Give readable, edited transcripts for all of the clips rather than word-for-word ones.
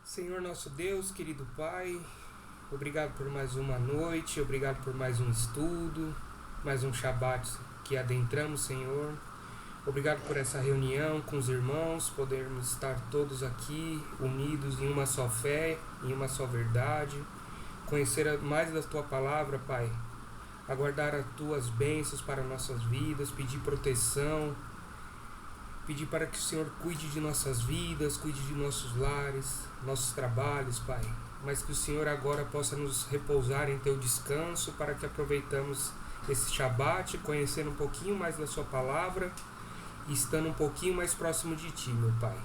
Senhor nosso Deus, querido Pai, obrigado por mais uma noite, obrigado por mais um estudo, mais um Shabat que adentramos, Senhor. Obrigado por essa reunião com os irmãos, podermos estar todos aqui unidos em uma só fé, em uma só verdade, conhecer mais da Tua Palavra, Pai, aguardar as Tuas bênçãos para nossas vidas, pedir proteção, pedir para que o Senhor cuide de nossas vidas, cuide de nossos lares, nossos trabalhos, Pai. Mas que o Senhor agora possa nos repousar em Teu descanso para que aproveitamos esse Shabat, conhecendo um pouquinho mais da Sua Palavra e estando um pouquinho mais próximo de Ti, meu Pai.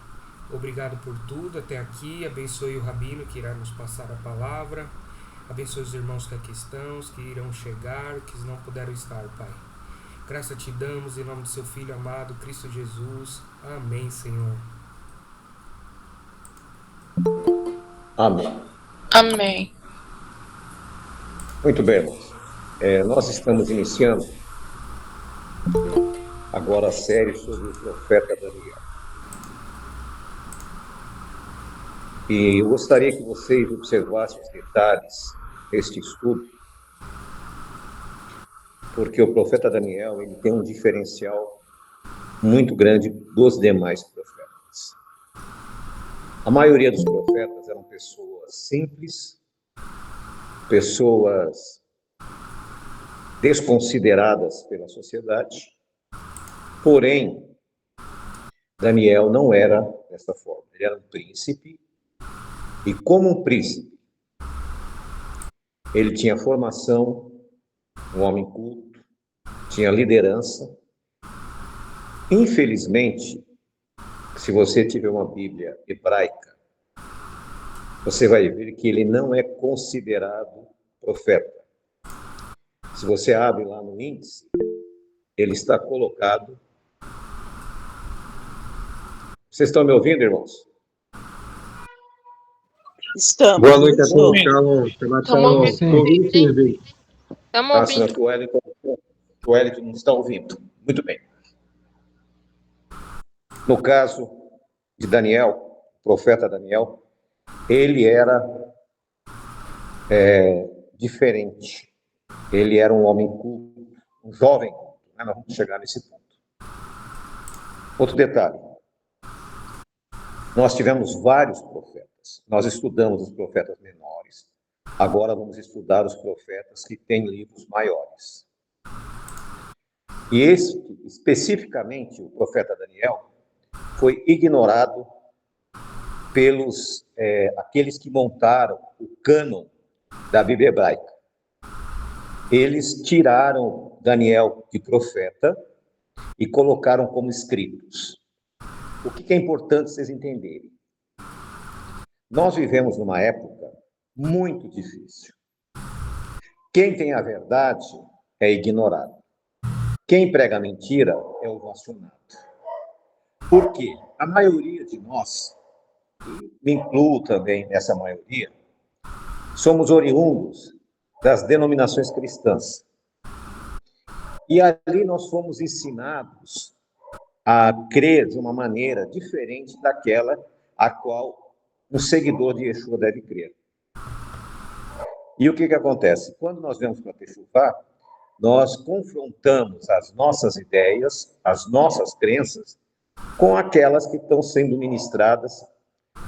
Obrigado por tudo até aqui. Abençoe o Rabino que irá nos passar a palavra. Abençoe os irmãos que aqui estão, os que irão chegar, os que não puderam estar, Pai. Graça te damos em nome do seu Filho amado, Cristo Jesus. Amém, Senhor. Amém. Amém. Muito bem, irmãos. Nós estamos iniciando agora a série sobre o profeta Daniel. E eu gostaria que vocês observassem os detalhes deste estudo, porque o profeta Daniel ele tem um diferencial muito grande dos demais profetas. A maioria dos profetas eram pessoas simples, pessoas desconsideradas pela sociedade, porém, Daniel não era dessa forma. Ele era um príncipe, e como um príncipe, ele tinha formação, um homem culto, tinha liderança. Infelizmente, se você tiver uma Bíblia hebraica, você vai ver que ele não é considerado profeta. Se você abre lá no índice, ele está colocado. Vocês estão me ouvindo, irmãos? Estamos. Boa noite a todos. Estamos ouvindo. Senão que o Wellington não está ouvindo. Muito bem. No caso de Daniel, o profeta Daniel, ele era diferente. Ele era um homem culto, um jovem culto. Nós vamos chegar nesse ponto. Outro detalhe. Nós tivemos vários profetas. Nós estudamos os profetas menores. Agora vamos estudar os profetas que têm livros maiores. E especificamente, o profeta Daniel foi ignorado pelos aqueles que montaram o cânon da Bíblia hebraica. Eles tiraram Daniel de profeta e colocaram como escritos. O que é importante vocês entenderem? Nós vivemos numa época muito difícil. Quem tem a verdade é ignorado. Quem prega mentira é ovacionado. Por quê? A maioria de nós, me incluo também nessa maioria, somos oriundos das denominações cristãs. E ali nós fomos ensinados a crer de uma maneira diferente daquela a qual um seguidor de Yeshua deve crer. E o que acontece? Quando nós vemos para Teshuvá, nós confrontamos as nossas ideias, as nossas crenças, com aquelas que estão sendo ministradas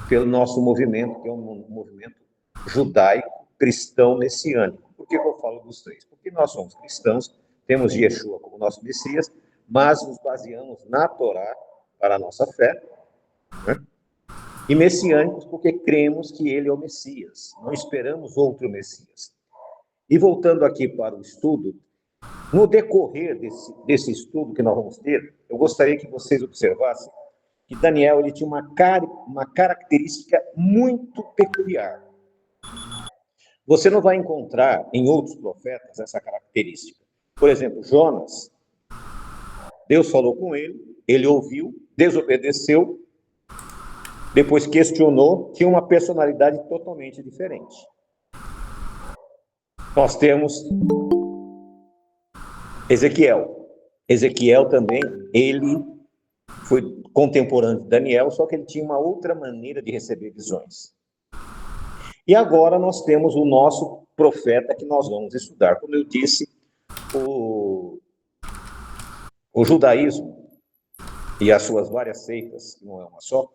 pelo nosso movimento, que é um movimento judaico, cristão, messiânico. Por que eu falo dos três? Porque nós somos cristãos, temos Yeshua como nosso Messias, mas nos baseamos na Torá para a nossa fé, né? E messiânicos porque cremos que ele é o Messias, não esperamos outro Messias. E voltando aqui para o estudo, no decorrer desse estudo que nós vamos ter, eu gostaria que vocês observassem que Daniel ele tinha uma característica muito peculiar. Você não vai encontrar em outros profetas essa característica. Por exemplo, Jonas, Deus falou com ele, ele ouviu, desobedeceu, depois questionou, tinha uma personalidade totalmente diferente. Nós temos Ezequiel. Ezequiel também, ele foi contemporâneo de Daniel, só que ele tinha uma outra maneira de receber visões. E agora nós temos o nosso profeta que nós vamos estudar. Como eu disse, o judaísmo e as suas várias seitas, que não é uma só,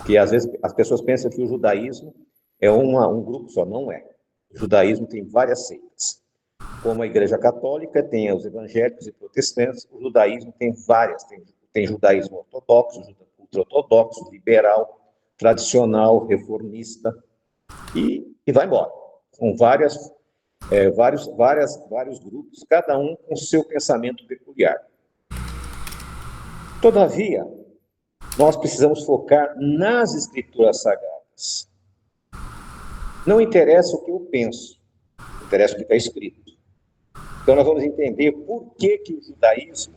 que às vezes as pessoas pensam que o judaísmo é um grupo só, não é. O judaísmo tem várias seitas. Como a Igreja Católica tem os evangélicos e protestantes, o judaísmo tem várias. Tem judaísmo ortodoxo, ultra-ortodoxo, liberal, tradicional, reformista, e vai embora. São vários grupos, cada um com seu pensamento peculiar. Todavia, nós precisamos focar nas Escrituras Sagradas. Não interessa o que eu penso, interessa o que está escrito. Então, nós vamos entender por que o judaísmo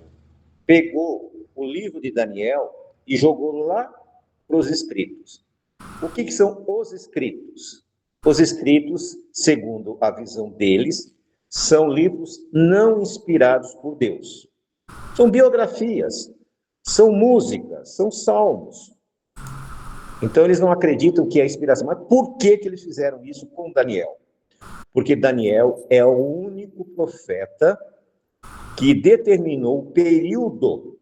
pegou o livro de Daniel e jogou lá para os escritos. O que são os escritos? Os escritos, segundo a visão deles, são livros não inspirados por Deus. São biografias, são músicas, são salmos. Então, eles não acreditam que é inspiração. Mas por que eles fizeram isso com Daniel? Porque Daniel é o único profeta que determinou o período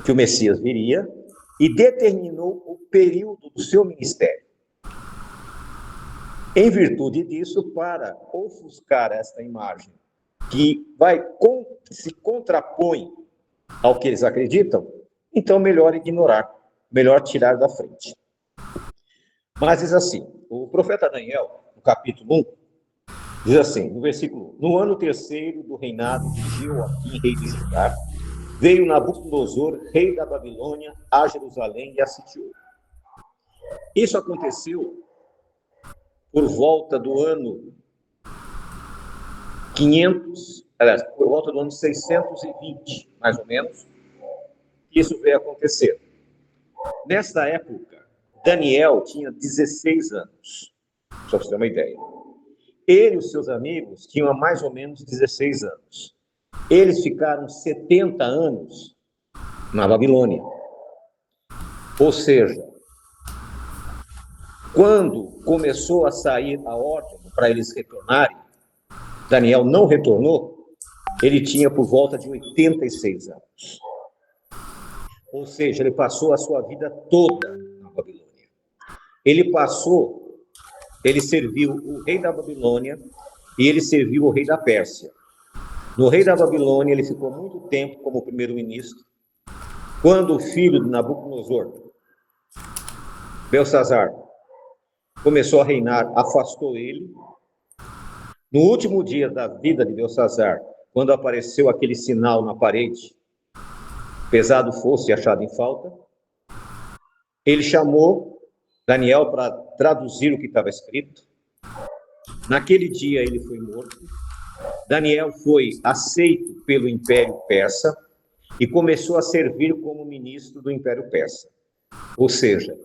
que o Messias viria e determinou o período do seu ministério. Em virtude disso, para ofuscar esta imagem que se contrapõe ao que eles acreditam, então melhor ignorar, melhor tirar da frente. Mas diz assim, o profeta Daniel, no capítulo 1, diz assim, no versículo 1, no ano terceiro do reinado de Jeoaquim, rei de Judá, veio Nabucodonosor, rei da Babilônia, a Jerusalém e a sitiou. Isso aconteceu por volta do ano por volta do ano 620, mais ou menos, que isso veio acontecer. Nessa época, Daniel tinha 16 anos, só para você ter uma ideia. Ele e os seus amigos tinham mais ou menos 16 anos. Eles ficaram 70 anos na Babilônia. Ou seja, quando começou a sair a ordem para eles retornarem, Daniel não retornou, ele tinha por volta de 86 anos. Ou seja, ele passou a sua vida toda na Babilônia. Ele serviu o rei da Babilônia e ele serviu o rei da Pérsia. No rei da Babilônia, ele ficou muito tempo como primeiro-ministro. Quando o filho de Nabucodonosor, Belsazar, começou a reinar, afastou ele. No último dia da vida de Belsazar, quando apareceu aquele sinal na parede, pesado fosse achado em falta, ele chamou Daniel para traduzir o que estava escrito. Naquele dia ele foi morto. Daniel foi aceito pelo Império Persa e começou a servir como ministro do Império Persa. Ou seja,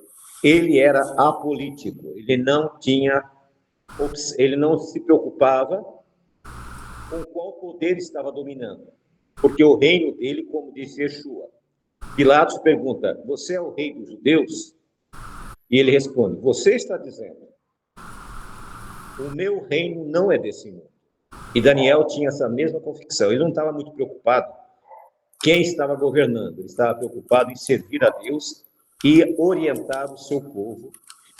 ele era apolítico, ele não se preocupava com qual poder estava dominando, porque o reino dele, como disse Yeshua, Pilatos pergunta, você é o rei dos judeus? E ele responde, você está dizendo, o meu reino não é desse mundo. E Daniel tinha essa mesma convicção, ele não estava muito preocupado quem estava governando, ele estava preocupado em servir a Deus e orientar o seu povo,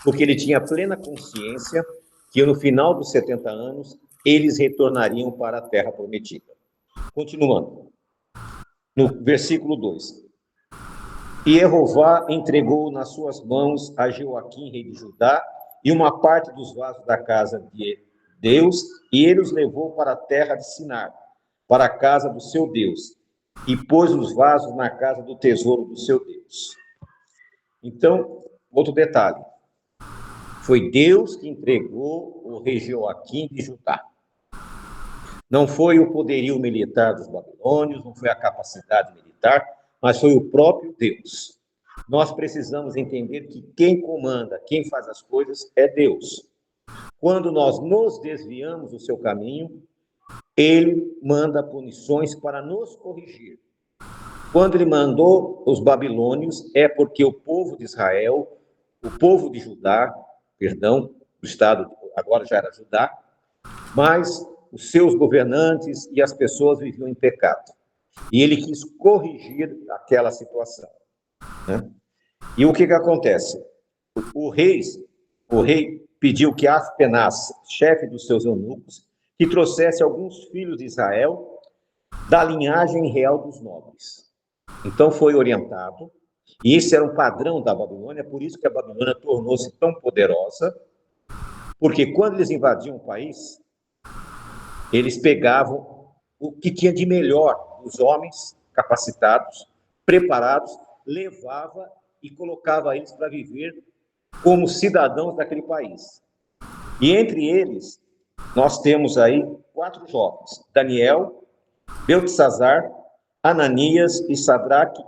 porque ele tinha plena consciência que no final dos 70 anos, eles retornariam para a terra prometida. Continuando, no versículo 2. E Jeová entregou nas suas mãos a Jeoaquim, rei de Judá, e uma parte dos vasos da casa de Deus, e ele os levou para a terra de Sinar, para a casa do seu Deus, e pôs os vasos na casa do tesouro do seu Deus. Então, outro detalhe. Foi Deus que entregou o rei Jeoaquim de Judá. Não foi o poderio militar dos babilônios, não foi a capacidade militar, mas foi o próprio Deus. Nós precisamos entender que quem comanda, quem faz as coisas é Deus. Quando nós nos desviamos do seu caminho, ele manda punições para nos corrigir. Quando ele mandou os babilônios, é porque o povo de Israel, o povo de Judá, perdão, o Estado agora já era Judá, mas os seus governantes e as pessoas viviam em pecado. E ele quis corrigir aquela situação, né? E o que acontece? O rei pediu que Aspenaz, chefe dos seus eunucos, que trouxesse alguns filhos de Israel da linhagem real dos nobres. Então foi orientado, e esse era um padrão da Babilônia, por isso que a Babilônia tornou-se tão poderosa, porque quando eles invadiam o país, eles pegavam o que tinha de melhor dos homens capacitados, preparados, levava e colocava eles para viver como cidadãos daquele país. E entre eles, nós temos aí 4 jovens: Daniel, Beltesazar, Ananias e Sadraque.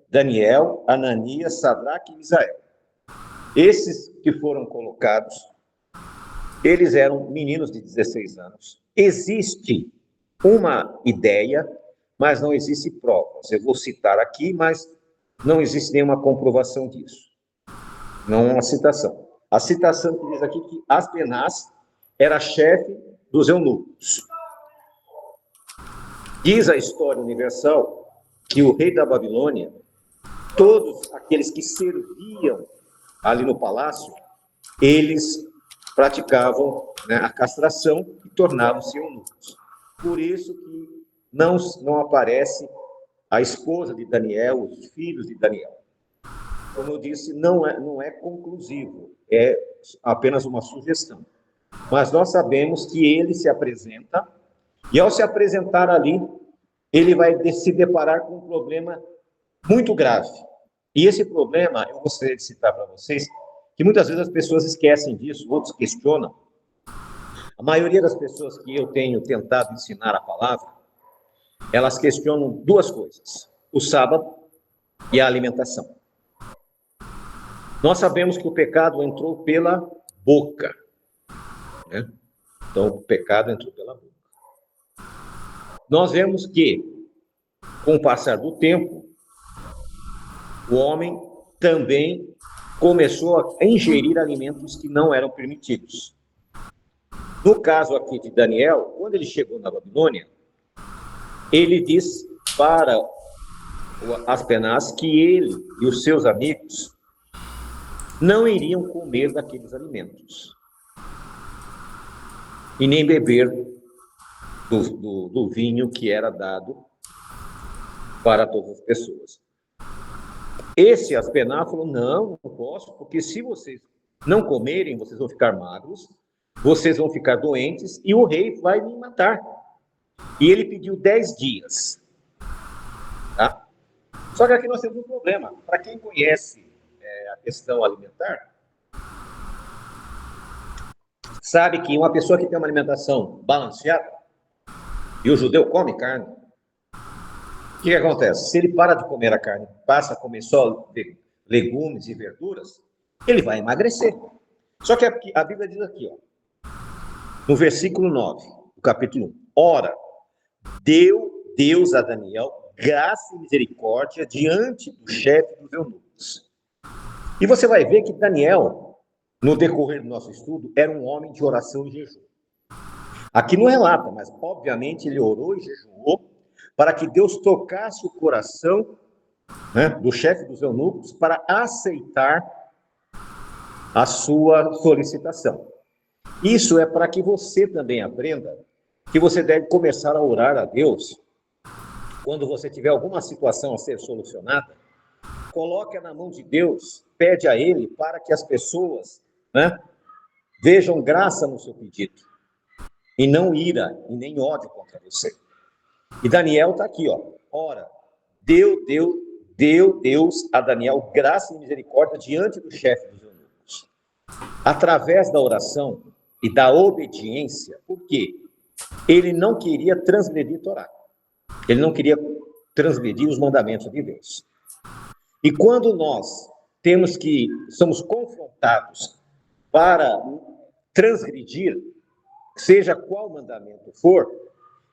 Daniel, Ananias, Sadraque e Misael. Esses que foram colocados, eles eram meninos de 16 anos. Existe uma ideia, mas não existe provas. Eu vou citar aqui, mas não existe nenhuma comprovação disso. Não é uma citação. A citação que diz aqui que Aspenaz era chefe dos eunucos. Diz a história universal que o rei da Babilônia, todos aqueles que serviam ali no palácio, eles praticavam, né, a castração e tornavam-se eunucos. Por isso que não aparece a esposa de Daniel, os filhos de Daniel. Como eu disse, não é conclusivo, é apenas uma sugestão. Mas nós sabemos que ele se apresenta, e ao se apresentar ali, ele vai se deparar com um problema muito grave. E esse problema, eu gostaria de citar para vocês, que muitas vezes as pessoas esquecem disso, outros questionam. A maioria das pessoas que eu tenho tentado ensinar a palavra, elas questionam 2 coisas: o sábado e a alimentação. Nós sabemos que o pecado entrou pela boca, né? Então, o pecado entrou pela boca. Nós vemos que, com o passar do tempo, o homem também começou a ingerir alimentos que não eram permitidos. No caso aqui de Daniel, quando ele chegou na Babilônia, ele diz para Aspenaz que ele e os seus amigos não iriam comer daqueles alimentos e nem beber do vinho que era dado para todas as pessoas. Esse Aspenaz falou: não posso, porque se vocês não comerem, vocês vão ficar magros, vocês vão ficar doentes e o rei vai me matar. E ele pediu 10 dias. Tá? Só que aqui nós temos um problema. Para quem conhece a questão alimentar, sabe que uma pessoa que tem uma alimentação balanceada, e o judeu come carne, o que acontece? Se ele para de comer a carne, passa a comer só legumes e verduras, ele vai emagrecer. Só que a Bíblia diz aqui, ó, no versículo 9, do capítulo 1, ora, deu Deus a Daniel graça e misericórdia diante do chefe dos eunucos. E você vai ver que Daniel, no decorrer do nosso estudo, era um homem de oração e jejum. Aqui não relata, mas obviamente ele orou e jejuou para que Deus tocasse o coração, né, do chefe dos eunucos para aceitar a sua solicitação. Isso é para que você também aprenda que você deve começar a orar a Deus quando você tiver alguma situação a ser solucionada. Coloque na mão de Deus, pede a Ele para que as pessoas, né, vejam graça no seu pedido e não ira e nem ódio contra você. E Daniel está aqui, ó. Ora, deu Deus a Daniel graça e misericórdia diante do chefe dos eunucos. Através da oração e da obediência, por quê? Ele não queria transgredir a Torá. Ele não queria transgredir os mandamentos de Deus. E quando nós somos confrontados para transgredir, seja qual mandamento for,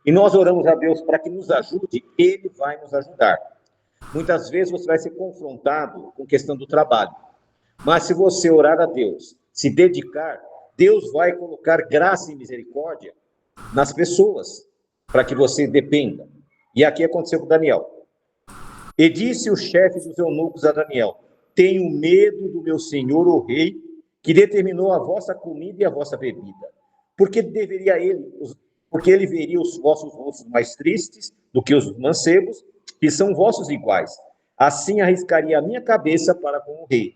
e nós oramos a Deus para que nos ajude, Ele vai nos ajudar. Muitas vezes você vai ser confrontado com questão do trabalho. Mas se você orar a Deus, se dedicar, Deus vai colocar graça e misericórdia nas pessoas, para que você dependa. E aqui aconteceu com Daniel. E disse o chefe dos eunucos a Daniel: tenho medo do meu senhor, o rei, que determinou a vossa comida e a vossa bebida. Porque ele veria os vossos rostos mais tristes do que os mancebos, que são vossos iguais. Assim arriscaria a minha cabeça para com o rei.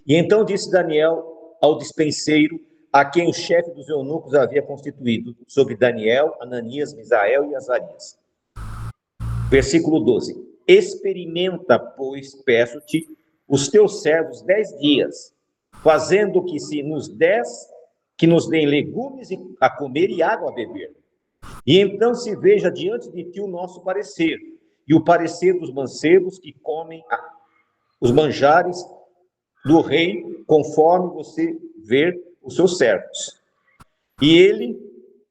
E então disse Daniel ao despenseiro, a quem o chefe dos eunucos havia constituído, sobre Daniel, Ananias, Misael e Azarias. Versículo 12. Experimenta, pois, peço-te, os teus servos 10 dias, fazendo que nos deem legumes a comer e água a beber. E então se veja diante de ti o nosso parecer, e o parecer dos mancebos que comem os manjares do rei, conforme você ver os seus servos. E ele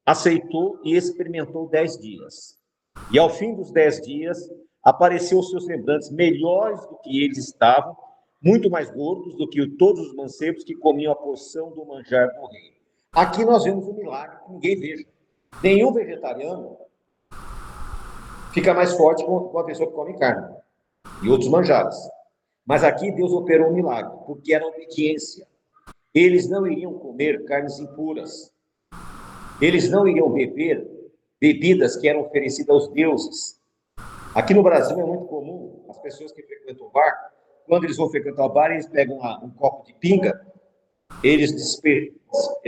aceitou e experimentou 10 dias. E ao fim dos 10 dias, apareceu os seus semblantes melhores do que eles estavam, muito mais gordos do que todos os mancebos que comiam a porção do manjar do rei. Aqui nós vemos um milagre que ninguém veja. Nenhum vegetariano fica mais forte com a pessoa que come carne e outros manjares. Mas aqui Deus operou um milagre, porque era obediência. Eles não iriam comer carnes impuras. Eles não iriam beber bebidas que eram oferecidas aos deuses. Aqui no Brasil é muito comum as pessoas que frequentam o bar, quando eles vão frequentar o bar, eles pegam um copo de pinga, eles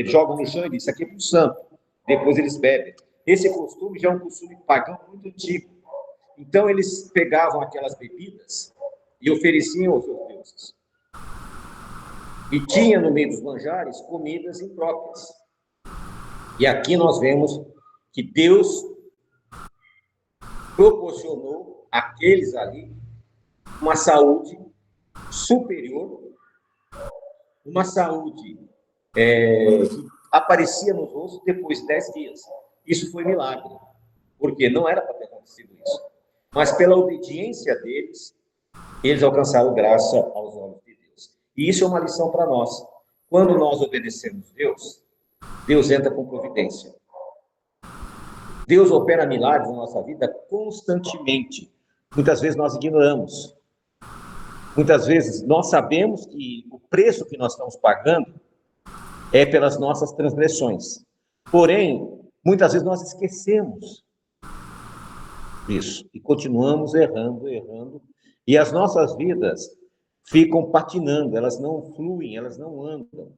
jogam no chão e dizem, isso aqui é para o santo. Depois eles bebem. Esse costume já é um costume pagão muito antigo. Então eles pegavam aquelas bebidas e ofereciam aos seus deuses. E tinha no meio dos manjares comidas impróprias. E aqui nós vemos que Deus proporcionou àqueles ali uma saúde superior, uma saúde que aparecia nos rostos depois de 10 dias. Isso foi milagre, porque não era para ter acontecido isso. Mas pela obediência deles, eles alcançaram graça aos olhos de Deus. E isso é uma lição para nós. Quando nós obedecemos Deus, Deus entra com providência. Deus opera milagres na nossa vida constantemente. Muitas vezes nós ignoramos. Muitas vezes nós sabemos que o preço que nós estamos pagando é pelas nossas transgressões. Porém, muitas vezes nós esquecemos disso e continuamos errando. E as nossas vidas ficam patinando, elas não fluem, elas não andam.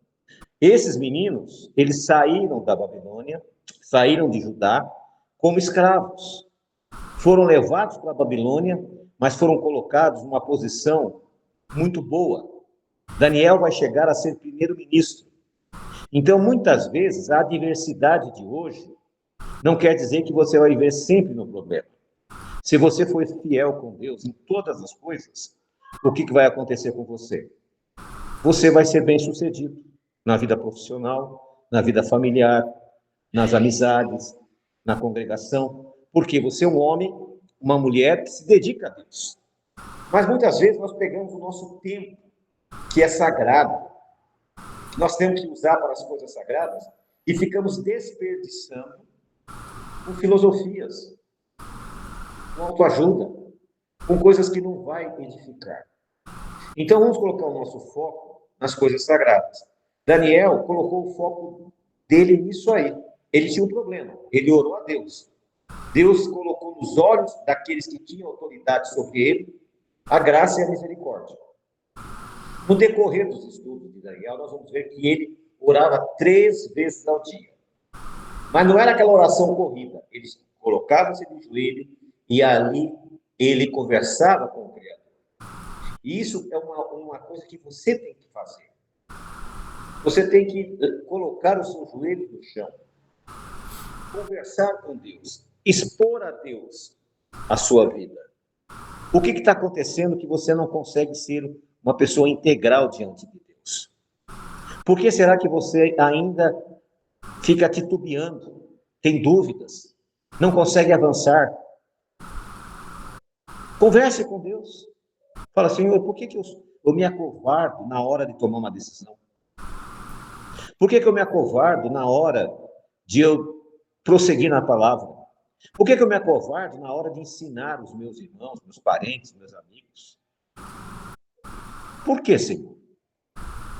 Esses meninos, eles saíram da Babilônia, saíram de Judá como escravos. Foram levados para a Babilônia, mas foram colocados numa posição muito boa. Daniel vai chegar a ser primeiro-ministro. Então, muitas vezes, a adversidade de hoje não quer dizer que você vai viver sempre no problema. Se você for fiel com Deus em todas as coisas, o que vai acontecer com você? Você vai ser bem-sucedido na vida profissional, na vida familiar, nas amizades, na congregação, porque você é um homem, uma mulher que se dedica a Deus. Mas muitas vezes nós pegamos o nosso tempo, que é sagrado, nós temos que usar para as coisas sagradas, e ficamos desperdiçando com filosofias, com autoajuda, com coisas que não vai edificar. Então vamos colocar o nosso foco nas coisas sagradas. Daniel colocou o foco dele nisso aí. Ele tinha um problema, ele orou a Deus. Deus colocou nos olhos daqueles que tinham autoridade sobre ele a graça e a misericórdia. No decorrer dos estudos de Daniel, nós vamos ver que ele orava 3 vezes ao dia. Mas não era aquela oração corrida. Ele colocava-se de joelho e ali ele conversava com o Criador. E isso é uma coisa que você tem que fazer. Você tem que colocar o seu joelho no chão, conversar com Deus, expor a Deus a sua vida. O que está acontecendo que você não consegue ser uma pessoa integral diante de Deus? Por que será que você ainda fica titubeando, tem dúvidas, não consegue avançar? Converse com Deus. Fala, Senhor, por que eu me acovardo na hora de tomar uma decisão? Por que eu me acovardo na hora de eu prosseguir na palavra? Por que eu me acovardo na hora de ensinar os meus irmãos, meus parentes, meus amigos? Por que, Senhor?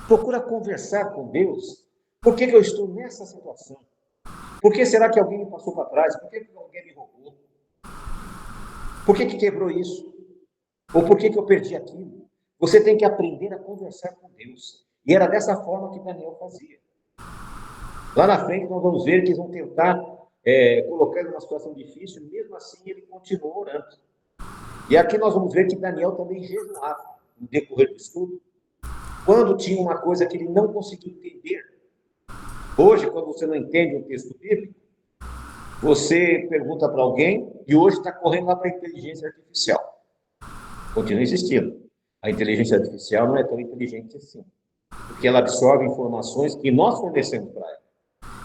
Procura conversar com Deus. Por que eu estou nessa situação? Por que será que alguém me passou para trás? Por que alguém me roubou? Por que quebrou isso? Ou por que eu perdi aquilo? Você tem que aprender a conversar com Deus. E era dessa forma que Daniel fazia. Lá na frente nós vamos ver que eles vão tentar colocar ele numa situação difícil, mesmo assim ele continuou orando. E aqui nós vamos ver que Daniel também jejuava no decorrer do estudo, quando tinha uma coisa que ele não conseguia entender. Hoje, quando você não entende um texto bíblico, você pergunta para alguém e hoje está correndo lá para a inteligência artificial. Continua insistindo. A inteligência artificial não é tão inteligente assim, porque ela absorve informações que nós fornecemos para ela.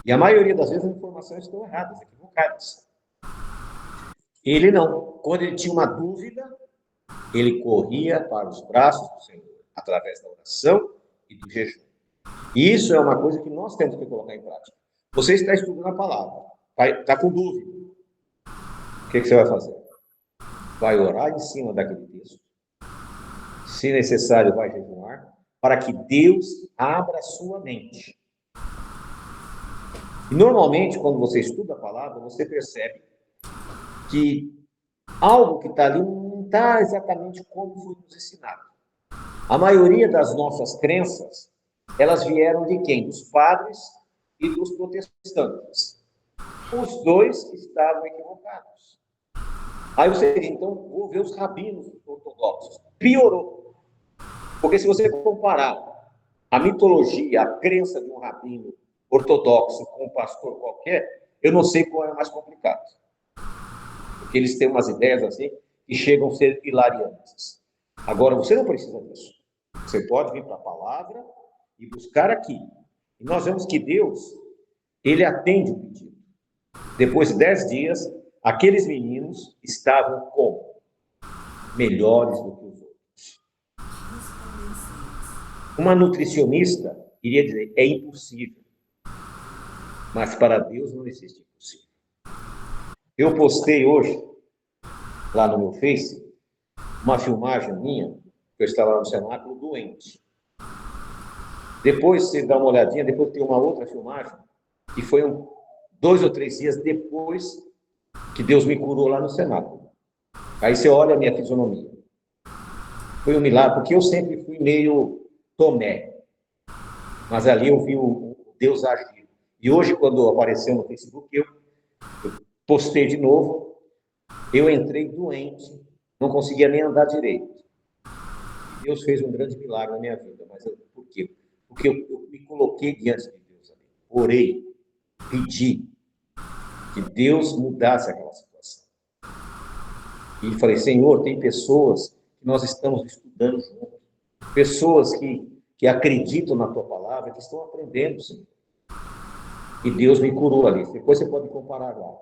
E a maioria das vezes as informações estão erradas, equivocadas. Ele não. Quando ele tinha uma dúvida, ele corria para os braços do Senhor, através da oração e do jejum. E isso é uma coisa que nós temos que colocar em prática. Você está estudando a palavra, está com dúvida. O que você vai fazer? Vai orar em cima daquele texto. Se necessário, vai jejuar, para que Deus abra a sua mente. E normalmente, quando você estuda a palavra, você percebe que algo que está ali não está exatamente como foi nos ensinado. A maioria das nossas crenças, elas vieram de quem? Dos padres e dos protestantes. Os dois estavam equivocados. Aí você diz, então, vou ver os rabinos ortodoxos. Piorou. Porque se você comparar a mitologia, a crença de um rabino ortodoxo com um pastor qualquer, eu não sei qual é mais complicado. Porque eles têm umas ideias assim que chegam a ser hilariantes. Agora, você não precisa disso. Você pode vir para a palavra e buscar aqui. E nós vemos que Deus, ele atende o pedido. Depois de 10 dias, aqueles meninos estavam como? Melhores do que os outros. Uma nutricionista iria dizer, é impossível. Mas para Deus não existe impossível. Eu postei hoje, lá no meu Face, uma filmagem minha, que eu estava lá no cenáculo doente. Depois você dá uma olhadinha, depois tem uma outra filmagem, que foi 2 ou 3 dias depois que Deus me curou lá no cenáculo. Aí você olha a minha fisionomia. Foi um milagre, porque eu sempre fui meio Tomé. Mas ali eu vi o Deus agir. E hoje, quando apareceu no Facebook, eu postei de novo, eu entrei doente, não conseguia nem andar direito. E Deus fez um grande milagre na minha vida. Mas por quê? Porque eu me coloquei diante de Deus ali. Orei, pedi que Deus mudasse aquela situação. E falei, Senhor, tem pessoas que nós estamos estudando juntos, pessoas que acreditam na Tua palavra, que estão aprendendo, Senhor. E Deus me curou ali. Depois você pode comparar lá.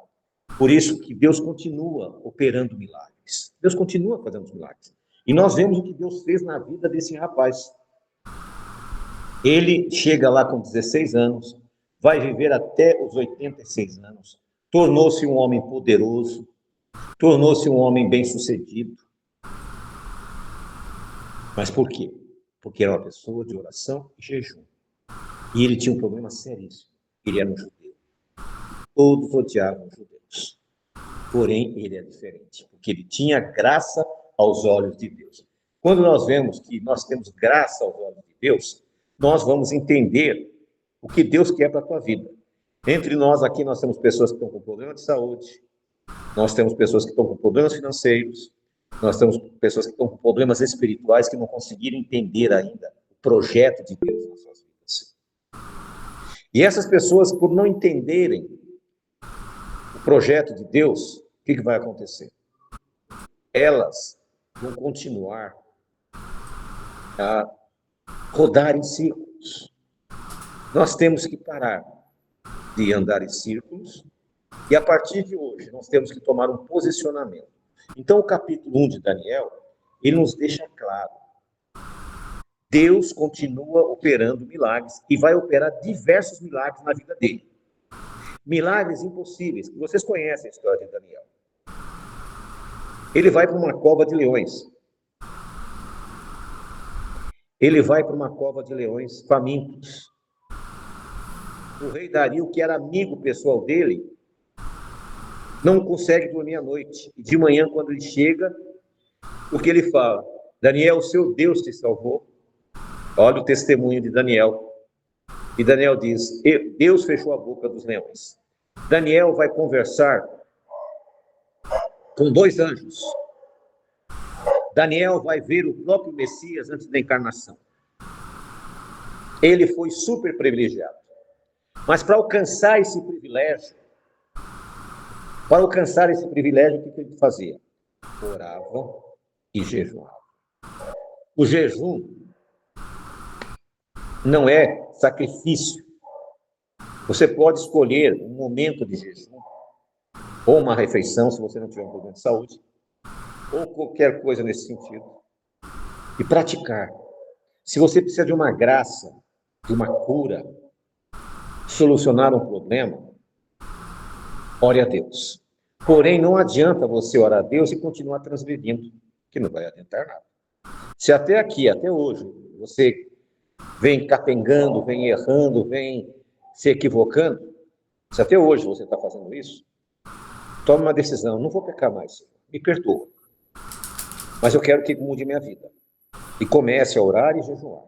Por isso que Deus continua operando milagres. Deus continua fazendo milagres. E nós vemos o que Deus fez na vida desse rapaz. Ele chega lá com 16 anos, vai viver até os 86 anos, tornou-se um homem poderoso, tornou-se um homem bem-sucedido. Mas por quê? Porque era uma pessoa de oração e jejum. E ele tinha um problema seríssimo. Ele era um judeu. Todos odiavam os judeus. Porém, ele é diferente, porque ele tinha graça aos olhos de Deus. Quando nós vemos que nós temos graça aos olhos de Deus, nós vamos entender o que Deus quer para a tua vida. Entre nós aqui, nós temos pessoas que estão com problema de saúde, nós temos pessoas que estão com problemas financeiros, nós temos pessoas que estão com problemas espirituais que não conseguiram entender ainda o projeto de Deus nas suas vidas. E essas pessoas, por não entenderem o projeto de Deus, o que vai acontecer? Elas vão continuar a rodar em círculos. Nós temos que parar de andar em círculos e, a partir de hoje, nós temos que tomar um posicionamento. Então, o capítulo 1 de Daniel, ele nos deixa claro Deus continua operando milagres e vai operar diversos milagres na vida dele. Milagres impossíveis, que vocês conhecem a história de Daniel. Ele vai para uma cova de leões. Ele vai para uma cova de leões famintos. O rei Dario, que era amigo pessoal dele, não consegue dormir à noite. E de manhã, quando ele chega, o que ele fala? Daniel, seu Deus te salvou. Olha o testemunho de Daniel. E Daniel diz, Deus fechou a boca dos leões. Daniel vai conversar com 2 anjos. Daniel vai ver o próprio Messias antes da encarnação. Ele foi super privilegiado. Mas para alcançar esse privilégio, o que ele fazia? Orava e jejuava. O jejum não é sacrifício. Você pode escolher um momento de jejum, ou uma refeição, se você não tiver um problema de saúde, ou qualquer coisa nesse sentido, e praticar. Se você precisa de uma graça, de uma cura, solucionar um problema, ore a Deus. Porém, não adianta você orar a Deus e continuar transgredindo, que não vai adiantar nada. Se até aqui, até hoje, você vem capengando, vem errando, vem se equivocando, se até hoje você está fazendo isso, tome uma decisão, não vou pecar mais, me perdoa. Mas eu quero que mude minha vida. E comece a orar e jejuar.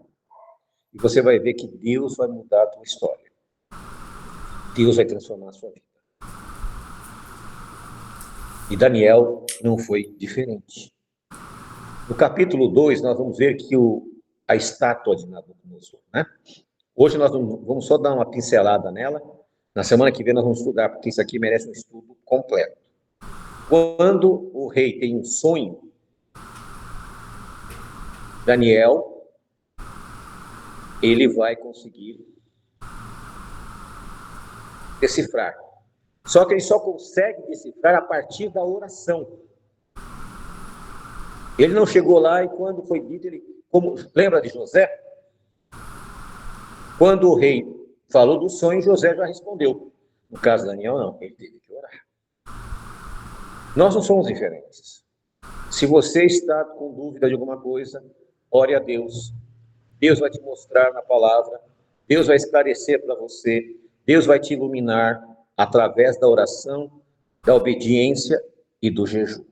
E você vai ver que Deus vai mudar a tua história. Deus vai transformar a sua vida. E Daniel não foi diferente. No capítulo 2, nós vamos ver que a estátua de Nabucodonosor, né? Hoje nós vamos só dar uma pincelada nela. Na semana que vem nós vamos estudar, porque isso aqui merece um estudo completo. Quando o rei tem um sonho, Daniel, ele vai conseguir decifrar. Só que ele só consegue decifrar a partir da oração. Ele não chegou lá e quando foi dito, lembra de José? Quando o rei falou do sonho, José já respondeu. No caso de Daniel, não, ele teve que orar. Nós não somos diferentes. Se você está com dúvida de alguma coisa, ore a Deus. Deus vai te mostrar na palavra, Deus vai esclarecer para você, Deus vai te iluminar através da oração, da obediência e do jejum.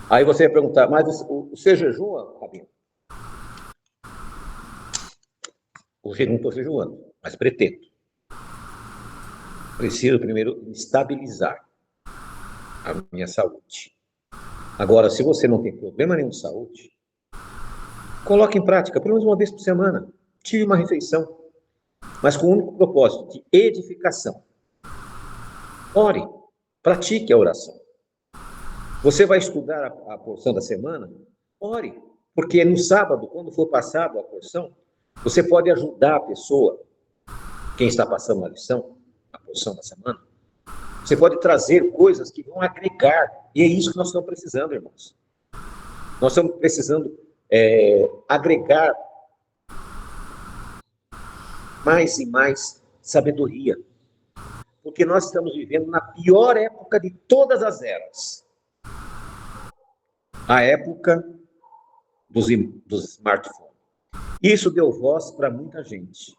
Aí você vai perguntar, mas você jejua, Rabino? Hoje não estou jejuando, mas pretendo. Preciso primeiro estabilizar a minha saúde. Agora, se você não tem problema nenhum de saúde, coloque em prática, pelo menos uma vez por semana. Tire uma refeição, mas com o único propósito de edificação. Ore, pratique a oração. Você vai estudar a porção da semana? Ore, porque no sábado, quando for passado a porção, você pode ajudar a pessoa, quem está passando a lição, a porção da semana. Você pode trazer coisas que vão agregar, e é isso que nós estamos precisando, irmãos. Nós estamos precisando agregar mais e mais sabedoria, porque nós estamos vivendo na pior época de todas as eras, a época dos smartphones. Isso deu voz para muita gente.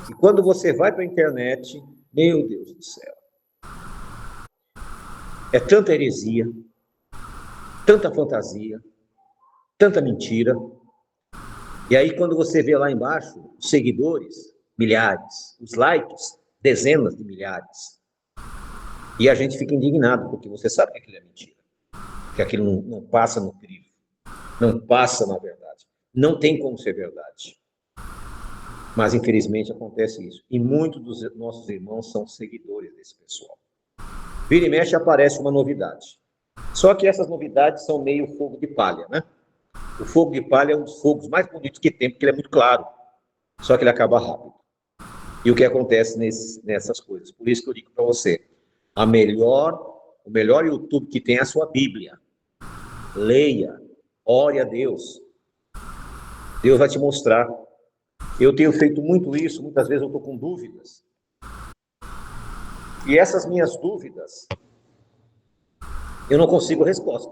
E quando você vai para a internet, meu Deus do céu, é tanta heresia, tanta fantasia, tanta mentira. E aí, quando você vê lá embaixo, os seguidores, milhares, os likes, dezenas de milhares. E a gente fica indignado, porque você sabe que aquilo é mentira. Que aquilo não passa no crivo, não passa na verdade. Não tem como ser verdade. Mas, infelizmente, acontece isso. E muitos dos nossos irmãos são seguidores desse pessoal. Vira e mexe, aparece uma novidade. Só que essas novidades são meio fogo de palha, né? O fogo de palha é um dos fogos mais bonitos que tem, porque ele é muito claro. Só que ele acaba rápido. E o que acontece nessas coisas? Por isso que eu digo para você, o melhor YouTube que tem é a sua Bíblia. Leia, ore a Deus. Deus vai te mostrar. Eu tenho feito muito isso, muitas vezes eu estou com dúvidas. E essas minhas dúvidas, eu não consigo resposta.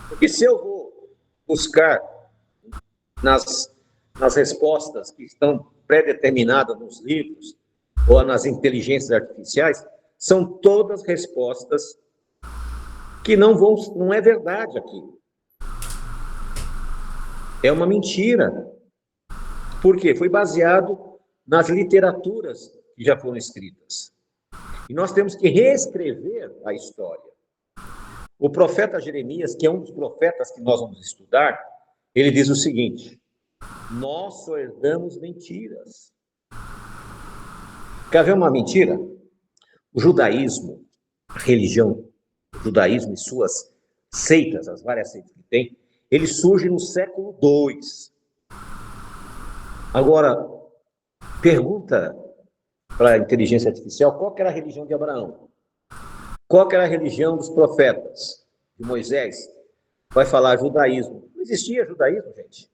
Porque se eu vou buscar nas respostas que estão pré-determinadas nos livros ou nas inteligências artificiais, são todas respostas que não é verdade aquilo. É uma mentira. Por quê? Foi baseado nas literaturas que já foram escritas. E nós temos que reescrever a história. O profeta Jeremias, que é um dos profetas que nós vamos estudar, ele diz o seguinte: nós só herdamos mentiras. Quer ver uma mentira? O judaísmo, a religião, o judaísmo e suas seitas, as várias seitas que tem, ele surge no século II. Agora, pergunta para a inteligência artificial qual que era a religião de Abraão, qual que era a religião dos profetas, de Moisés. Vai falar judaísmo. Não existia judaísmo, gente.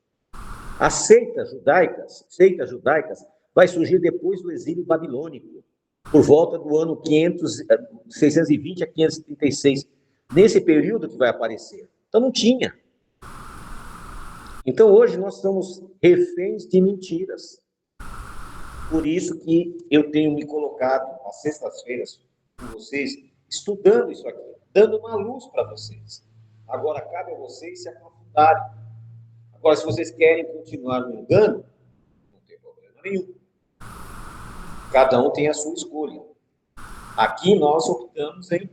As seitas judaicas vai surgir depois do exílio babilônico, por volta do ano 620 a 536. Nesse período que vai aparecer. Então não tinha. Então hoje nós somos reféns de mentiras. Por isso que eu tenho me colocado às sextas-feiras com vocês, estudando isso aqui, dando uma luz para vocês. Agora cabe a vocês se aprofundarem. Agora, se vocês querem continuar no engano, não tem problema nenhum. Cada um tem a sua escolha. Aqui nós optamos em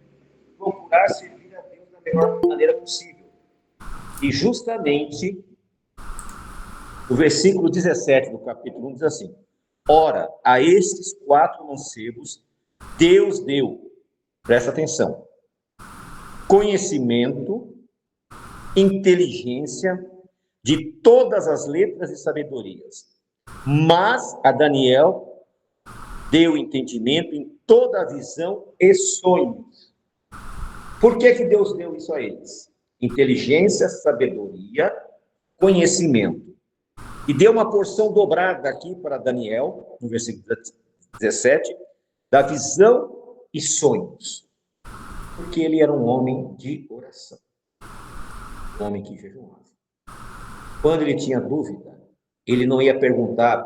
procurar servir a Deus da melhor maneira possível. E justamente o versículo 17 do capítulo 1 diz assim: ora, a estes 4 mancebos Deus deu, presta atenção, conhecimento, inteligência de todas as letras e sabedorias. Mas a Daniel deu entendimento em toda a visão e sonhos. Por que Deus deu isso a eles? Inteligência, sabedoria, conhecimento. E deu uma porção dobrada aqui para Daniel, no versículo 17, da visão e sonhos. Porque ele era um homem de oração. Um homem que jejuava. Quando ele tinha dúvida, ele não ia perguntar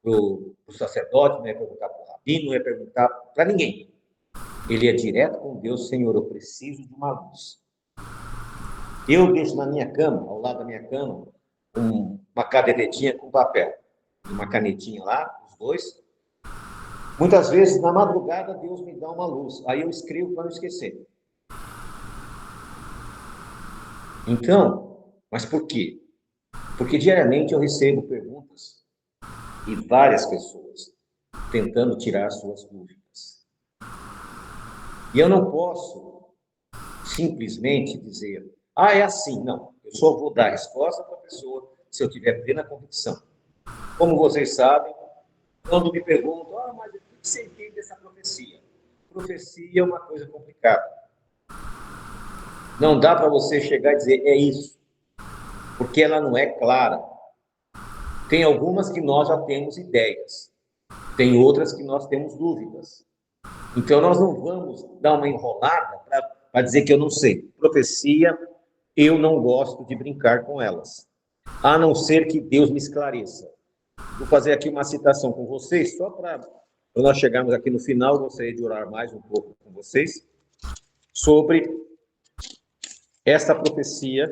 para o sacerdote, não ia perguntar para o rabino, não ia perguntar para ninguém. Ele ia direto com Deus: Senhor, eu preciso de uma luz. Eu deixo na minha cama, ao lado da minha cama, uma cadernetinha com papel, uma canetinha lá, os dois. Muitas vezes, na madrugada, Deus me dá uma luz. Aí eu escrevo para não esquecer. Então, mas por quê? Porque diariamente eu recebo perguntas de várias pessoas tentando tirar suas dúvidas. E eu não posso simplesmente dizer: é assim. Não, eu só vou dar resposta para a pessoa se eu tiver plena convicção. Como vocês sabem, quando me perguntam: mas o que você entende dessa profecia? Profecia é uma coisa complicada. Não dá para você chegar e dizer: é isso. Porque ela não é clara. Tem algumas que nós já temos ideias. Tem outras que nós temos dúvidas. Então, nós não vamos dar uma enrolada para dizer que eu não sei. Profecia, eu não gosto de brincar com elas. A não ser que Deus me esclareça. Vou fazer aqui uma citação com vocês, só para nós chegarmos aqui no final, gostaria de orar mais um pouco com vocês, sobre esta profecia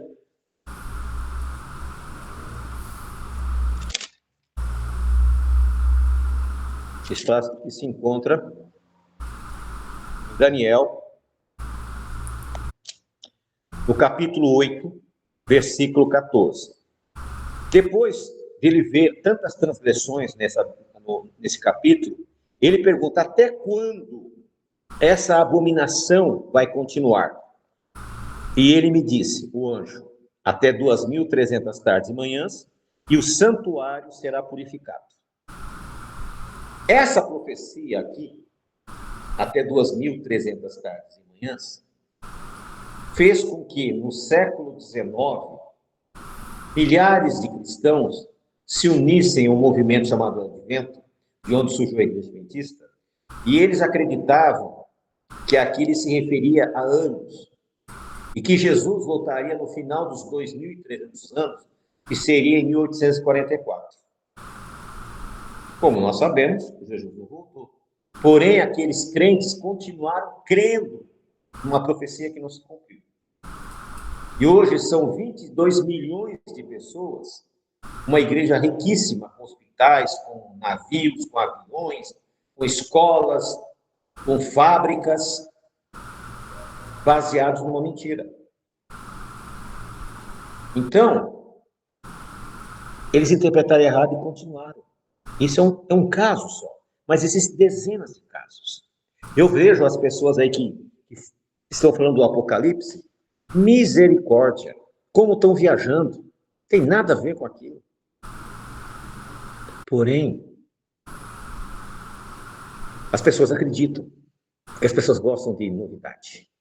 que se encontra em Daniel, no capítulo 8, versículo 14. Depois de ele ver tantas transgressões nesse capítulo, ele pergunta: até quando essa abominação vai continuar? E ele me disse, o anjo: até 2.300 tardes e manhãs, e o santuário será purificado. Essa profecia aqui, até 2.300 tardes e manhãs, fez com que no século XIX milhares de cristãos se unissem a um movimento chamado Advento, de onde surgiu a Igreja Adventista, e eles acreditavam que aquilo se referia a anos, e que Jesus voltaria no final dos 2.300 anos, que seria em 1844. Como nós sabemos, Jesus não voltou. Porém, aqueles crentes continuaram crendo numa profecia que não se cumpriu. E hoje são 22 milhões de pessoas, uma igreja riquíssima, com hospitais, com navios, com aviões, com escolas, com fábricas, baseados numa mentira. Então, eles interpretaram errado e continuaram. Isso é um caso só, mas existem dezenas de casos. Eu vejo as pessoas aí que estão falando do Apocalipse, misericórdia, como estão viajando, tem nada a ver com aquilo. Porém, as pessoas acreditam, porque as pessoas gostam de novidade.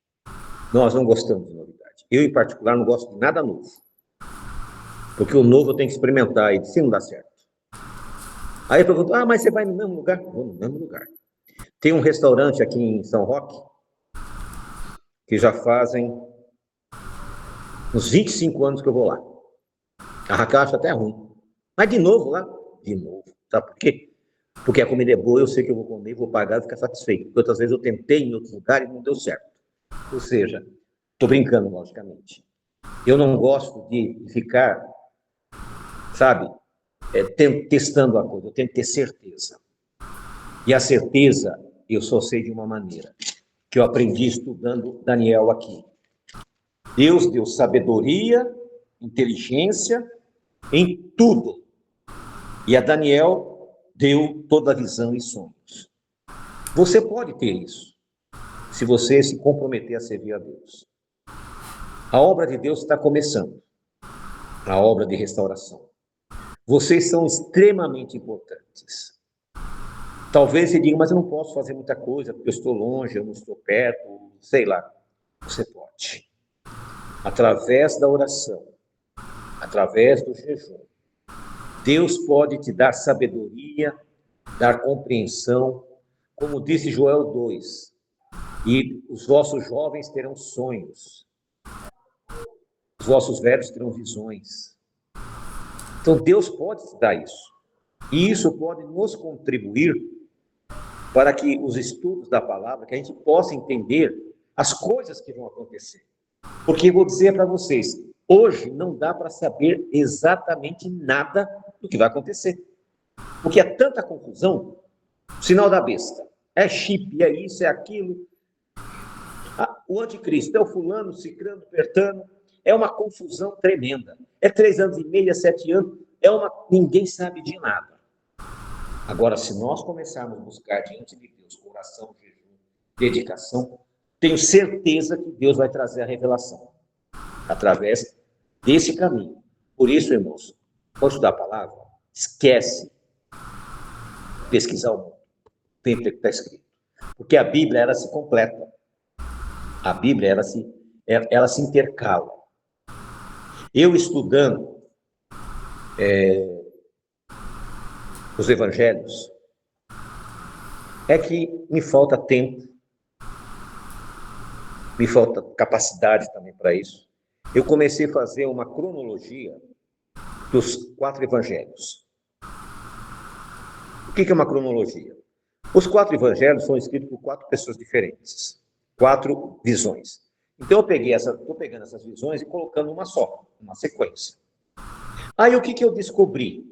Nós não gostamos de novidade. Eu, em particular, não gosto de nada novo. Porque o novo eu tenho que experimentar e se não dá certo. Aí eu pergunto, mas você vai no mesmo lugar? Vou no mesmo lugar. Tem um restaurante aqui em São Roque, que já fazem uns 25 anos que eu vou lá. A Raquel acha até ruim. Mas de novo lá? De novo. Sabe por quê? Porque a comida é boa, eu sei que eu vou comer, vou pagar e ficar satisfeito. Porque outras vezes eu tentei em outro lugar e não deu certo. Ou seja, estou brincando, logicamente. Eu não gosto de ficar, sabe, testando a coisa. Eu tenho que ter certeza. E a certeza eu só sei de uma maneira, que eu aprendi estudando Daniel aqui. Deus deu sabedoria, inteligência em tudo. E a Daniel deu toda a visão e sonhos. Você pode ter isso, se você se comprometer a servir a Deus. A obra de Deus está começando, a obra de restauração. Vocês são extremamente importantes. Talvez você diga, mas eu não posso fazer muita coisa, porque eu estou longe, eu não estou perto, sei lá. Você pode. Através da oração, através do jejum, Deus pode te dar sabedoria, dar compreensão, como disse Joel 2, e os vossos jovens terão sonhos, os vossos velhos terão visões. Então Deus pode te dar isso, e isso pode nos contribuir para que os estudos da palavra, que a gente possa entender as coisas que vão acontecer. Porque vou dizer para vocês, hoje não dá para saber exatamente nada do que vai acontecer. Porque é tanta confusão, sinal da besta. É chip, é isso, é aquilo. O anticristo é o fulano, cicrano, bertano. É uma confusão tremenda. É 3 anos e meio, é 7 anos. Ninguém sabe de nada. Agora, se nós começarmos a buscar diante de Deus, com oração, jejum, dedicação, tenho certeza que Deus vai trazer a revelação através desse caminho. Por isso, irmãos, quando estudar a palavra, esquece pesquisar o mundo. Tem que estar escrito. Porque a Bíblia, ela se completa. A Bíblia, ela se intercala. Eu estudando os evangelhos, é que me falta tempo, me falta capacidade também para isso. Eu comecei a fazer uma cronologia dos 4 evangelhos. O que é uma cronologia? Os 4 evangelhos foram escritos por 4 pessoas diferentes, 4 visões. Então estou pegando essas visões e colocando uma só, uma sequência. Aí o que eu descobri?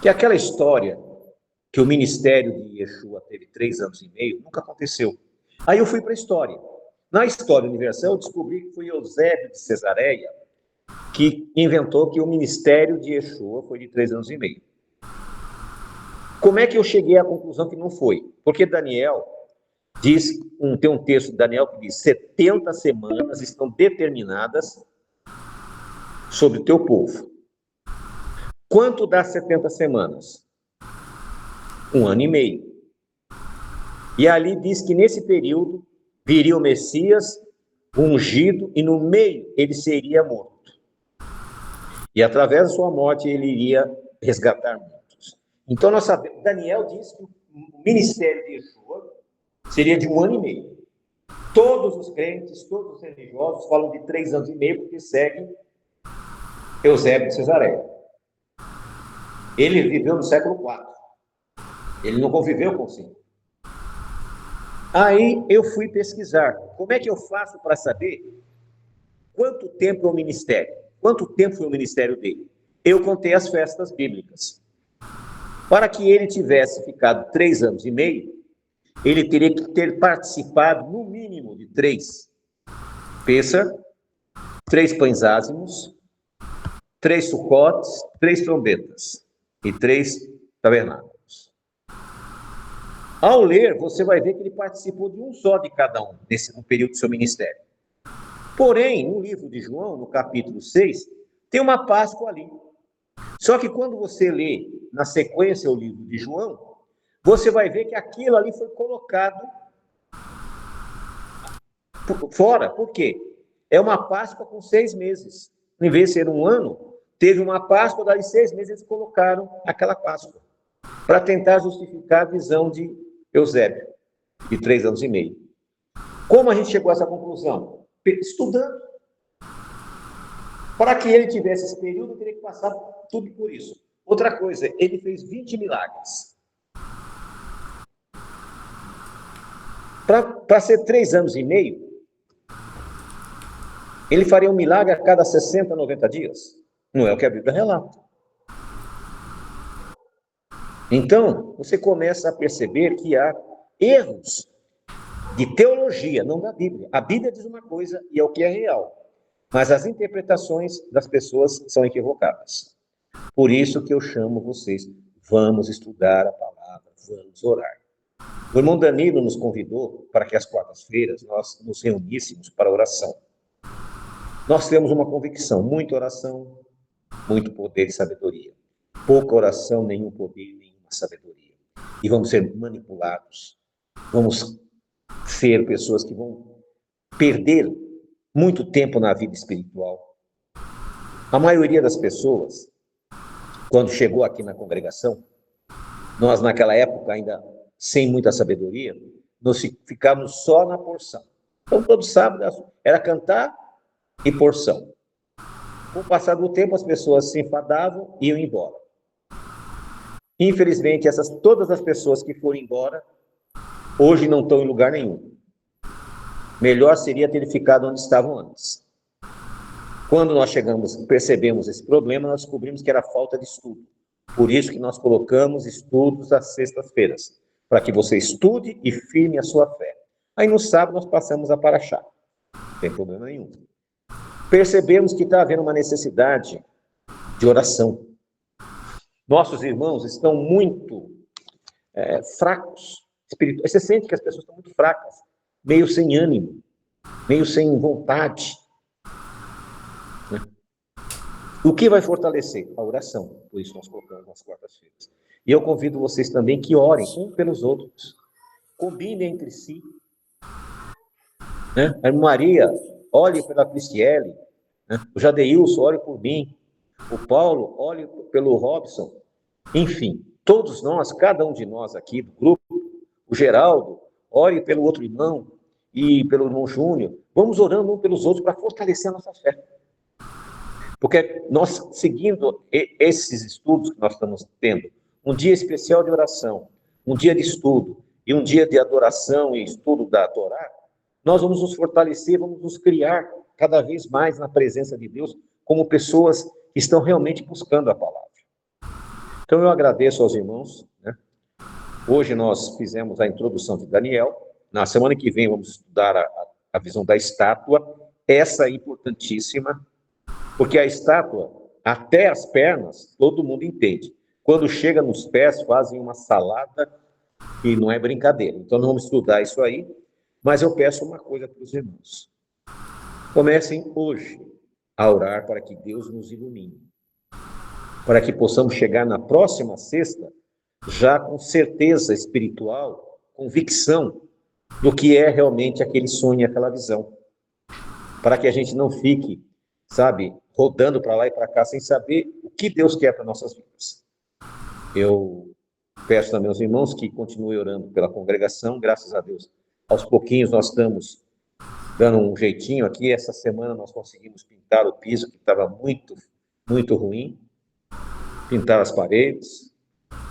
Que aquela história que o ministério de Yeshua teve 3 anos e meio, nunca aconteceu. Aí eu fui para a história. Na história universal, eu descobri que foi Eusébio de Cesareia que inventou que o ministério de Yeshua foi de 3 anos e meio. Como é que eu cheguei à conclusão que não foi? Porque Daniel tem um texto de Daniel que diz: 70 semanas estão determinadas sobre o teu povo. Quanto dá 70 semanas? 1 ano e meio. E ali diz que nesse período viria o Messias ungido, e no meio ele seria morto. E através da sua morte ele iria resgatar muitos. Então nós sabemos, Daniel diz que o ministério de Yeshua seria de 1 ano e meio. Todos os crentes, todos os religiosos falam de 3 anos e meio, porque seguem Eusébio de Cesareia. Ele viveu no século IV. Ele não conviveu com 5. Aí eu fui pesquisar. Como é que eu faço para saber quanto tempo é o ministério? Quanto tempo foi o ministério dele? Eu contei as festas bíblicas. Para que ele tivesse ficado 3 anos e meio, ele teria que ter participado no mínimo de 3 Pêssar, 3 pães ázimos, 3 sucotes, 3 trombetas e 3 tabernáculos. Ao ler, você vai ver que ele participou de um só de cada um, no período do seu ministério. Porém, no livro de João, no capítulo 6, tem uma Páscoa ali. Só que quando você lê na sequência o livro de João, você vai ver que aquilo ali foi colocado fora. Por quê? É uma Páscoa com 6 meses. Em vez de ser 1 ano, teve uma Páscoa, daí 6 meses eles colocaram aquela Páscoa, para tentar justificar a visão de Eusébio, de 3 anos e meio. Como a gente chegou a essa conclusão? Estudando. Para que ele tivesse esse período, teria que passar tudo por isso. Outra coisa, ele fez 20 milagres. Para ser 3 anos e meio, ele faria um milagre a cada 60, 90 dias. Não é o que a Bíblia relata. Então, você começa a perceber que há erros de teologia, não da Bíblia. A Bíblia diz uma coisa e é o que é real. Mas as interpretações das pessoas são equivocadas. Por isso que eu chamo vocês, vamos estudar a palavra, vamos orar. O irmão Danilo nos convidou para que às quartas-feiras nós nos reuníssemos para oração. Nós temos uma convicção, muita oração, muito poder e sabedoria. Pouca oração, nenhum poder, nenhuma sabedoria. E vamos ser manipulados. Vamos ser pessoas que vão perder muito tempo na vida espiritual. A maioria das pessoas, quando chegou aqui na congregação, nós naquela época ainda sem muita sabedoria, nós ficávamos só na porção. Então todo sábado era cantar e porção. Com o passar do tempo as pessoas se enfadavam e iam embora. Infelizmente todas as pessoas que foram embora hoje não estão em lugar nenhum. Melhor seria ter ficado onde estavam antes. Quando nós percebemos esse problema, nós descobrimos que era falta de estudo. Por isso que nós colocamos estudos às sextas-feiras, para que você estude e firme a sua fé. Aí no sábado nós passamos a Paraxá. Não tem problema nenhum. Percebemos que está havendo uma necessidade de oração. Nossos irmãos estão muito fracos espiritualmente. Você sente que as pessoas estão muito fracas, meio sem ânimo, meio sem vontade. Né? O que vai fortalecer? A oração. Por isso nós colocamos nas quartas-feiras. E eu convido vocês também que orem uns pelos outros. Combinem entre si. Né? A irmã Maria, olhe pela Cristiele. Né? O Jadeilson, ore por mim. O Paulo, olhe pelo Robson. Enfim, todos nós, cada um de nós aqui do grupo, o Geraldo, ore pelo outro irmão e pelo irmão Júnior. Vamos orando uns pelos outros para fortalecer a nossa fé. Porque nós, seguindo esses estudos que nós estamos tendo, um dia especial de oração, um dia de estudo e um dia de adoração e estudo da Torá, nós vamos nos fortalecer, vamos nos criar cada vez mais na presença de Deus como pessoas que estão realmente buscando a palavra. Então eu agradeço aos irmãos, né? Hoje nós fizemos a introdução de Daniel. Na semana que vem vamos estudar a visão da estátua. Essa é importantíssima, porque a estátua, até as pernas, todo mundo entende. Quando chega nos pés, fazem uma salada e não é brincadeira. Então não vamos estudar isso aí, mas eu peço uma coisa para os irmãos. Comecem hoje a orar para que Deus nos ilumine, para que possamos chegar na próxima sexta já com certeza espiritual, convicção do que é realmente aquele sonho, aquela visão. para que a gente não fique, sabe, rodando para lá e para cá sem saber o que Deus quer para nossas vidas. Eu peço também aos irmãos que continuem orando pela congregação, graças a Deus. Aos pouquinhos nós estamos dando um jeitinho aqui. Essa semana nós conseguimos pintar o piso, que estava muito, muito ruim, pintar as paredes.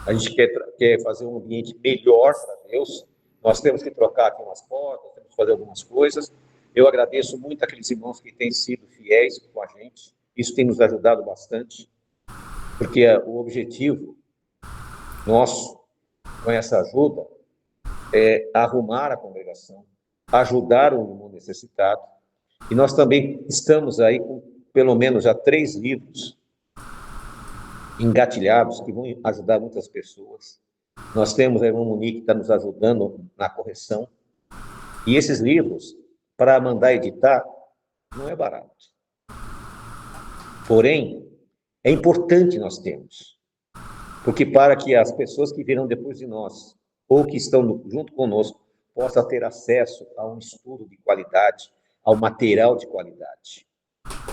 A gente quer fazer um ambiente melhor para Deus. Nós temos que trocar aqui umas portas, temos que fazer algumas coisas. Eu agradeço muito aqueles irmãos que têm sido fiéis com a gente. Isso tem nos ajudado bastante, porque o objetivo nosso, com essa ajuda, é arrumar a congregação, ajudar o irmão necessitado. E nós também estamos aí com pelo menos já 3 livros engatilhados que vão ajudar muitas pessoas. Nós temos a irmã Monique que está nos ajudando na correção. E esses livros, para mandar editar, não é barato. Porém, é importante nós termos. Porque para que as pessoas que virão depois de nós, ou que estão junto conosco, possam ter acesso a um estudo de qualidade, ao material de qualidade,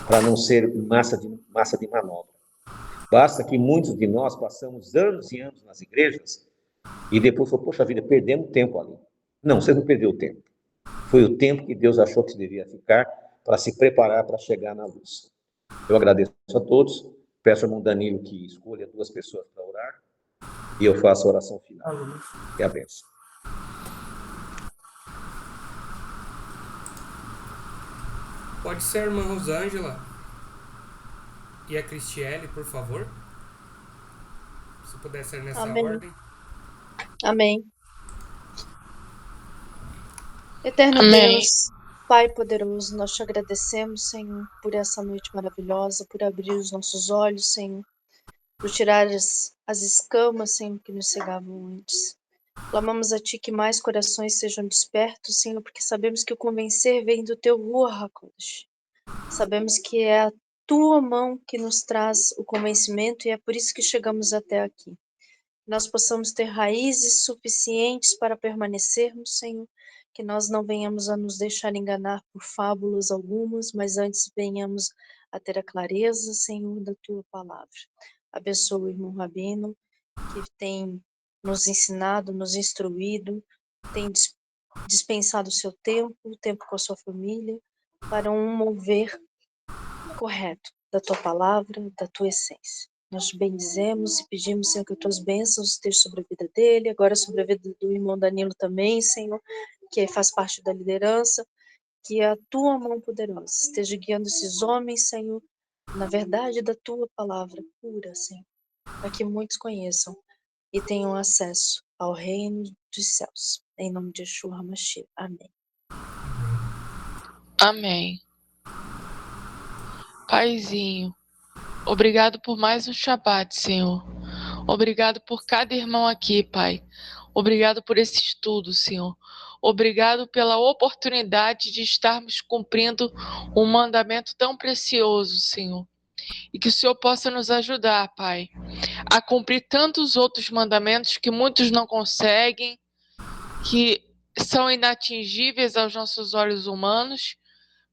para não ser massa de manobra. Basta que muitos de nós passamos anos e anos nas igrejas e depois falou, poxa vida, perdemos tempo ali. Não, você não perdeu tempo. Foi o tempo que Deus achou que você devia ficar para se preparar para chegar na luz. Eu agradeço a todos, peço ao irmão Danilo que escolha 2 pessoas para orar e eu faço a oração final. E a bênção. Pode ser a irmã Rosângela e a Cristiele, por favor? Se puder ser nessa Amém. ordem. Amém. Eterno Amém. Deus, Pai poderoso, nós te agradecemos, Senhor, por essa noite maravilhosa, por abrir os nossos olhos, Senhor, por tirar as escamas, Senhor, que nos cegavam antes. Clamamos a Ti que mais corações sejam despertos, Senhor, porque sabemos que o convencer vem do Teu Ruach HaKodesh. Sabemos que é a Tua mão que nos traz o convencimento e é por isso que chegamos até aqui. Nós possamos ter raízes suficientes para permanecermos, Senhor, que nós não venhamos a nos deixar enganar por fábulas algumas, mas antes venhamos a ter a clareza, Senhor, da Tua palavra. Abençoa o irmão Rabino, que tem nos ensinado, nos instruído, tem dispensado o seu tempo, o tempo com a sua família, para um mover correto da Tua palavra, da Tua essência. Nós te bendizemos e pedimos, Senhor, que as Tuas bênçãos estejam sobre a vida dele, agora sobre a vida do irmão Danilo também, Senhor, que faz parte da liderança, que a Tua mão poderosa esteja guiando esses homens, Senhor, na verdade da Tua palavra pura, Senhor, para que muitos conheçam e tenham acesso ao reino dos céus. Em nome de Yeshua HaMashiach. Amém. Amém. Paizinho, obrigado por mais um Shabat, Senhor. Obrigado por cada irmão aqui, Pai. Obrigado por esse estudo, Senhor. Obrigado pela oportunidade de estarmos cumprindo um mandamento tão precioso, Senhor. E que o Senhor possa nos ajudar, Pai, a cumprir tantos outros mandamentos que muitos não conseguem, que são inatingíveis aos nossos olhos humanos,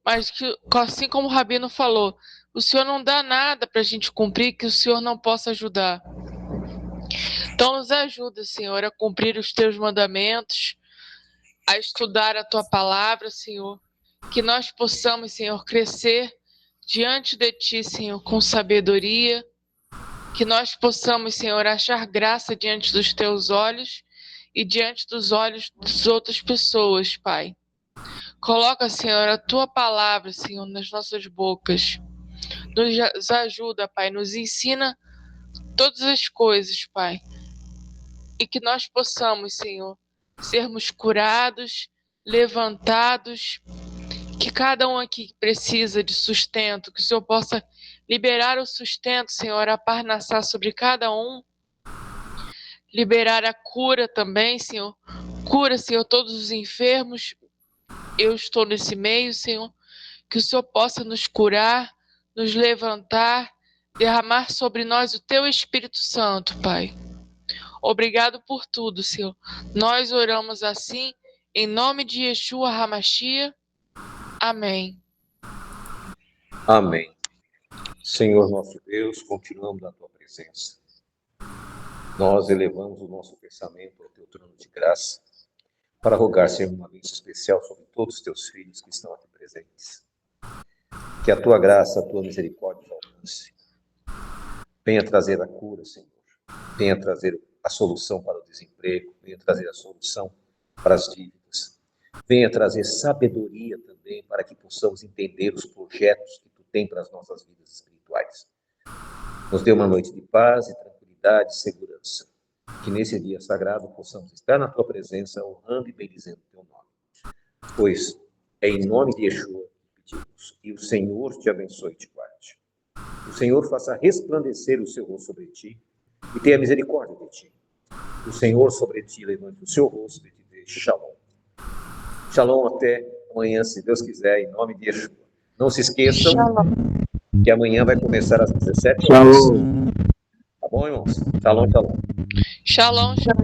mas que, assim como o Rabino falou, o Senhor não dá nada para a gente cumprir que o Senhor não possa ajudar. Então nos ajuda, Senhor, a cumprir os Teus mandamentos, a estudar a Tua palavra, Senhor, que nós possamos, Senhor, crescer diante de Ti, Senhor, com sabedoria, que nós possamos, Senhor, achar graça diante dos Teus olhos e diante dos olhos das outras pessoas, Pai. Coloca, Senhor, a Tua palavra, Senhor, nas nossas bocas. Nos ajuda, Pai, nos ensina todas as coisas, Pai. E que nós possamos, Senhor, sermos curados, levantados, que cada um aqui precisa de sustento, que o Senhor possa liberar o sustento, Senhor, a parnassar sobre cada um, liberar a cura também, Senhor. Cura, Senhor, todos os enfermos. Eu estou nesse meio, Senhor, que o Senhor possa nos curar, nos levantar, derramar sobre nós o Teu Espírito Santo, Pai. Obrigado por tudo, Senhor. Nós oramos assim, em nome de Yeshua HaMashiach. Amém. Amém. Senhor nosso Deus, continuamos na tua presença. Nós elevamos o nosso pensamento ao teu trono de graça para rogar, Senhor, uma bênção especial sobre todos os teus filhos que estão aqui presentes. Que a tua graça, a tua misericórdia os alcance. Venha trazer a cura, Senhor. Venha trazer a solução para o desemprego. Venha trazer a solução para as dívidas. Venha trazer sabedoria também para que possamos entender os projetos que tu tem para as nossas vidas espirituais. Nos dê uma noite de paz e tranquilidade e segurança. Que nesse dia sagrado possamos estar na tua presença, honrando e bendizendo o teu nome. Pois é em nome de Yeshua que pedimos. E o Senhor te abençoe e te guarde. O Senhor faça resplandecer o seu rosto sobre ti e tenha misericórdia de ti. O Senhor sobre ti levante o seu rosto e te dê shalom. Shalom até amanhã, se Deus quiser, em nome de Yeshua. Não se esqueçam que amanhã vai começar às 17 horas. Tá bom, irmãos? Shalom, shalom. Shalom, shalom.